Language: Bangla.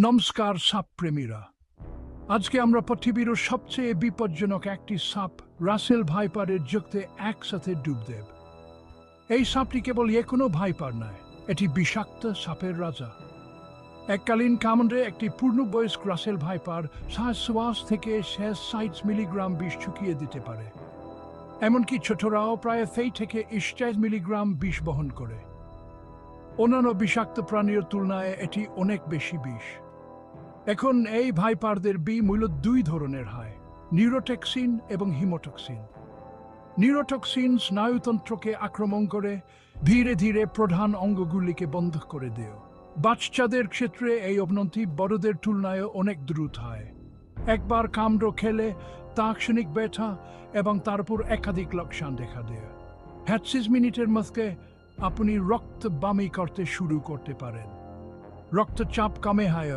নমস্কার সাপ প্রেমীরা। আজকে আমরা পৃথিবীর সবচেয়ে বিপজ্জনক একটি সাপ রাসেল ভাইপারের যুক্তে একসাথে ডুব দেব। এই সাপটি কেবল কোনো ভাইপার নয়, এটি বিষাক্ত সাপের রাজা। এককালীন কামড়ে একটি পূর্ণবয়স্ক রাসেল ভাইপার শ্বাস থেকে 60 মিলিগ্রাম বিষ ঢুকিয়ে দিতে পারে। এমনকি ছোটরাও প্রায় 30 থেকে 40 মিলিগ্রাম বিষ বহন করে। অন্যান্য বিষাক্ত প্রাণীর তুলনায় এটি অনেক বেশি বিষ। এখন এই ভাইপারদের মূলত দুই ধরনের হয়: নিউরোটক্সিন এবং হিমোটক্সিন। নিউরোটক্সিন স্নায়ুতন্ত্রকে আক্রমণ করে ধীরে ধীরে প্রধান অঙ্গগুলিকে বন্ধ করে দেয়। বাচ্চাদের ক্ষেত্রে এই অবনতি বড়দের তুলনায় অনেক দ্রুত হয়। একবার কামড় খেলে তাৎক্ষণিক ব্যথা এবং তারপর একাধিক লক্ষণ দেখা দেয়। 60 মিনিটের মধ্যে আপনি রক্ত বমি করতে শুরু করতে পারেন। রক্তচাপ কমে হয়